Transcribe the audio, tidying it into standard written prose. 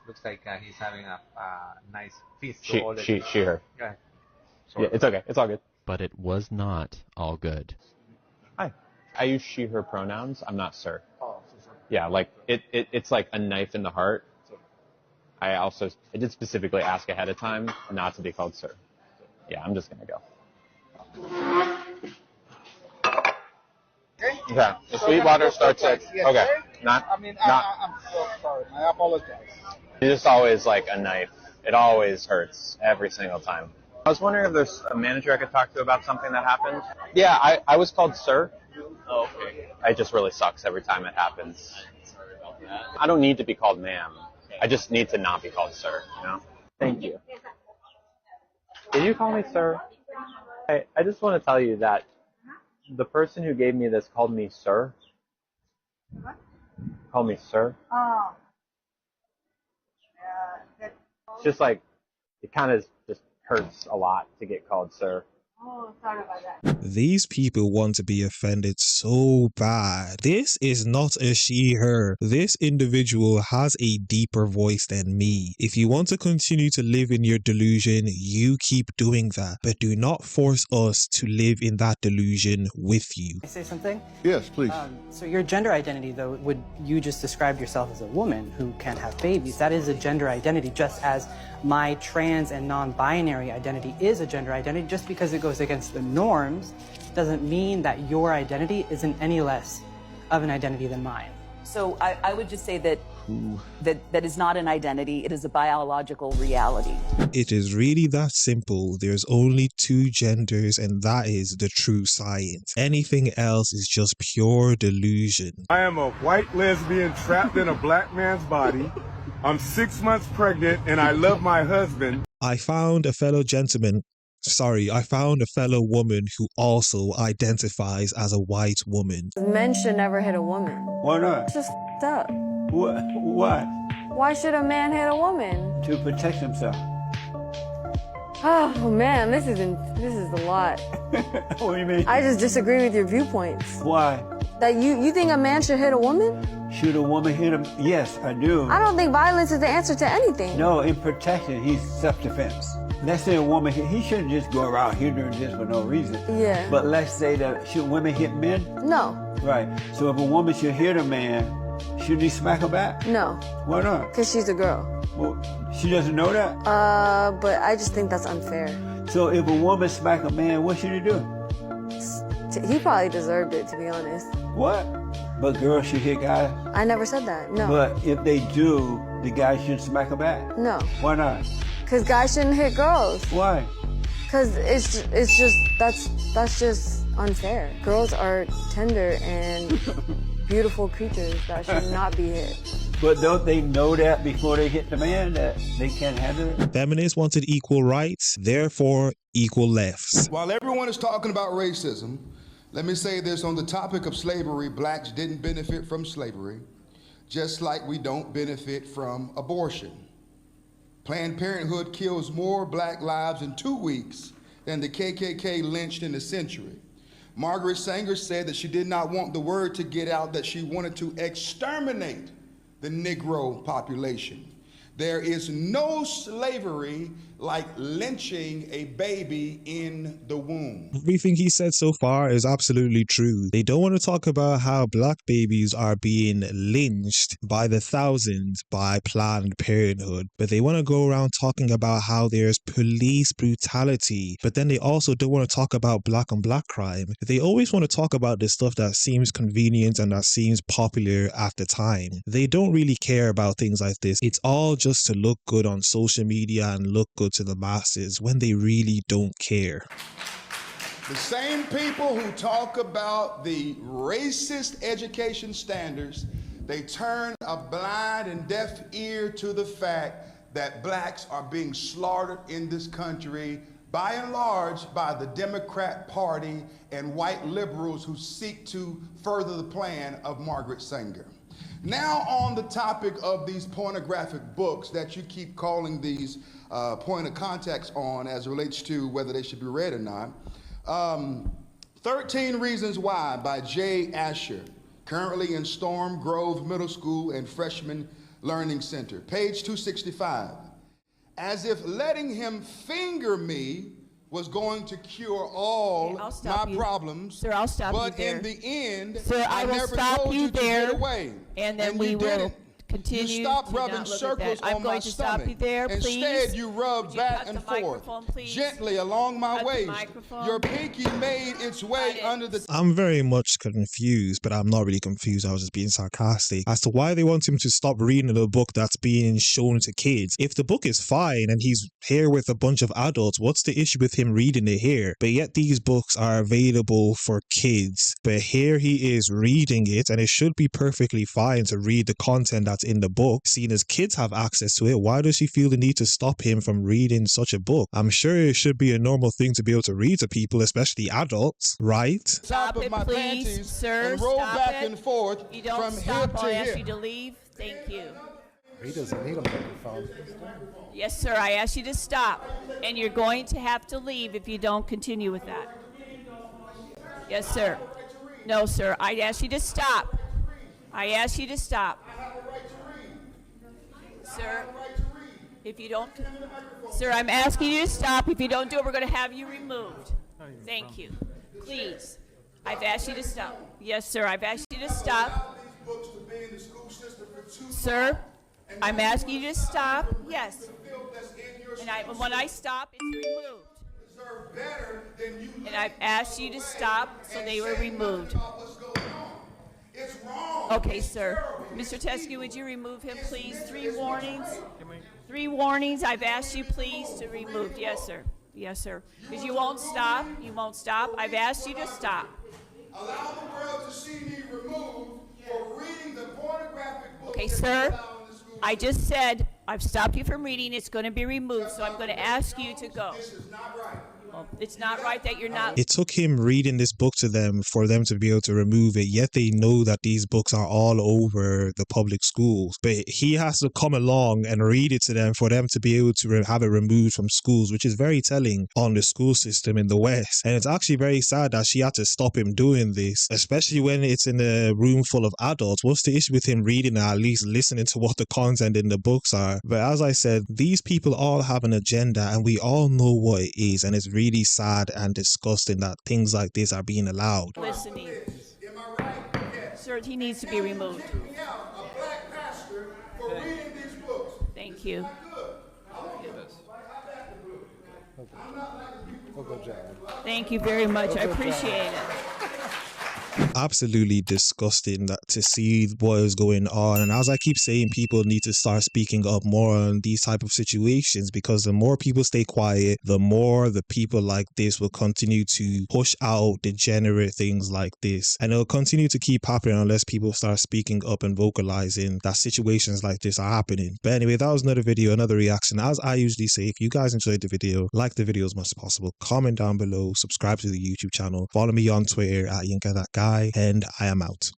Looks like he's having a nice feast. She, her. Go ahead. Yeah, it's okay. It's all good. But it was not all good. Hi. I use she, her pronouns. I'm not sir. Oh, Yeah, like it's like a knife in the heart. I did specifically ask ahead of time not to be called sir. Yeah, I'm just gonna go. Okay. The Sweetwater starts at okay. I'm so sorry. I apologize. It's just always like a knife. It always hurts every single time. I was wondering if there's a manager I could talk to about something that happened. Yeah, I was called sir. Oh, okay. It just really sucks every time it happens. Sorry about that. I don't need to be called ma'am. I just need to not be called sir, you know? Thank you. Did you call me sir? I just want to tell you that the person who gave me this called me sir. What? Called me sir. Oh. It's just like, it kind of just hurts a lot to get called sir. Oh, sorry about that. These people want to be offended so bad. This is not a she/her. This individual has a deeper voice than me. If you want to continue to live in your delusion, you keep doing that. But do not force us to live in that delusion with you. Can I say something? Yes, please. So your gender identity, though, would you just describe yourself as a woman who can have babies? That is a gender identity, just as my trans and non-binary identity is a gender identity. Just because it goes against the norms doesn't mean that your identity isn't any less of an identity than mine. So I would just say that that is not an identity. It is a biological reality. It is really that simple. There's only two genders, and that is the true science. Anything else is just pure delusion. I am a white lesbian trapped in a black man's body. I'm 6 months pregnant and I love my husband. I found a fellow woman who also identifies as a white woman. Men should never hit a woman. Why not? It's just f***ed up. Why? Why should a man hit a woman? To protect himself. Oh man, this is a lot. What do you mean? I just disagree with your viewpoints. Why? That you think a man should hit a woman? Should a woman hit him? Yes, I do. I don't think violence is the answer to anything. No, in protection, he's self-defense. Let's say a woman, he shouldn't just go around hindering this for no reason. Yeah. But let's say that, should women hit men? No. Right. So if a woman should hit a man, should he smack her back? No. Why not? Because she's a girl. Well, she doesn't know that? But I just think that's unfair. So if a woman smack a man, what should he do? He probably deserved it, to be honest. What? But girls should hit guys? I never said that, no. But if they do, the guy should smack her back? No. Why not? Because guys shouldn't hit girls. Why? Because that's just unfair. Girls are tender and beautiful creatures that should not be hit. But don't they know that before they hit the man, that they can't handle it? Feminists wanted equal rights, therefore equal lefts. While everyone is talking about racism, let me say this on the topic of slavery: blacks didn't benefit from slavery, just like we don't benefit from abortion. Planned Parenthood kills more black lives in 2 weeks than the KKK lynched in a century. Margaret Sanger said that she did not want the word to get out that she wanted to exterminate the Negro population. There is no slavery like lynching a baby in the womb. Everything he said so far is absolutely true. They don't want to talk about how black babies are being lynched by the thousands by Planned Parenthood, but they want to go around talking about how there's police brutality, but then they also don't want to talk about black on black crime. They always want to talk about the stuff that seems convenient and that seems popular at the time. They don't really care about things like this. It's all just to look good on social media and look good to the masses when they really don't care. The same people who talk about the racist education standards, they turn a blind and deaf ear to the fact that blacks are being slaughtered in this country by and large by the Democrat Party and white liberals who seek to further the plan of Margaret Sanger. Now on the topic of these pornographic books that you keep calling these point of contacts on as it relates to whether they should be read or not. 13 Reasons Why by Jay Asher, currently in Storm Grove Middle School and freshman Learning Center, page 265. As if letting him finger me was going to cure all my problems. Sir, I'll stop but you there. in the end, Sir, I will never stop told you you to there, get away. and then we you will didn't. continue. You stopped to rubbing not look circles at that. I'm on going my to stomach. stop you there, please. Instead, you rubbed Would you back cut and the forth, microphone, please? gently along my Cut the waist. microphone. Your pinky made its way under the... I'm very much confused, but I'm not really confused. I was just being sarcastic as to why they want him to stop reading a book that's being shown to kids. If the book is fine and he's here with a bunch of adults, what's the issue with him reading it here? But yet these books are available for kids. But here he is reading it, and it should be perfectly fine to read the content that's in the book. Seeing as kids have access to it, why does she feel the need to stop him from reading such a book? I'm sure it should be a normal thing to be able to read to people, especially adults, right? Stop it, my please, panties sir. and roll Stop back it. and forth You don't from stop. hip I'll to ask hip. you to leave. Thank you. He doesn't need a microphone. Yes, sir. I asked you to stop, and you're going to have to leave if you don't continue with that. Yes, sir. No, sir. I asked you to stop. I asked you to stop. Sir, if you don't, sir, I'm asking you to stop. If you don't do it, we're going to have you removed. Thank you. Please. I've asked you to stop. Yes, sir. I've asked you to stop. Sir, I'm asking you to stop. Yes. And when I stop, it's removed. And I've asked you to stop, so they were removed. Okay, sir. Mr. Teskew, would you remove him, please? 3 warnings. 3 warnings. I've asked you, please, to remove. Yes, sir. Yes, sir. Because you won't stop. You won't stop. I've asked you to stop. Allow the world to see me removed for reading the pornographic book. Okay, sir. I just said I've stopped you from reading. It's going to be removed, so I'm going to ask you to go. This is not right. Well, it's not right that you're not. It took him reading this book to them for them to be able to remove it, yet they know that these books are all over the public schools. But he has to come along and read it to them for them to be able to have it removed from schools, which is very telling on the school system in the West. And it's actually very sad that she had to stop him doing this, especially when it's in a room full of adults. What's the issue with him reading it, at least listening to what the content in the books are? But as I said, these people all have an agenda, and we all know what it is, and it's really sad and disgusting that things like this are being allowed. Listening. Sir, he needs to be removed. Thank you. Thank you very much. I appreciate it. Absolutely disgusting that to see what is going on. And as I keep saying, people need to start speaking up more on these type of situations, because the more people stay quiet, the more the people like this will continue to push out degenerate things like this, and it'll continue to keep happening unless people start speaking up and vocalizing that situations like this are happening. But anyway, that was another video, another reaction. As I usually say, if you guys enjoyed the video, like the video as much as possible, comment down below, subscribe to the YouTube channel, follow me on Twitter at YinkaThatGuy, and I am out.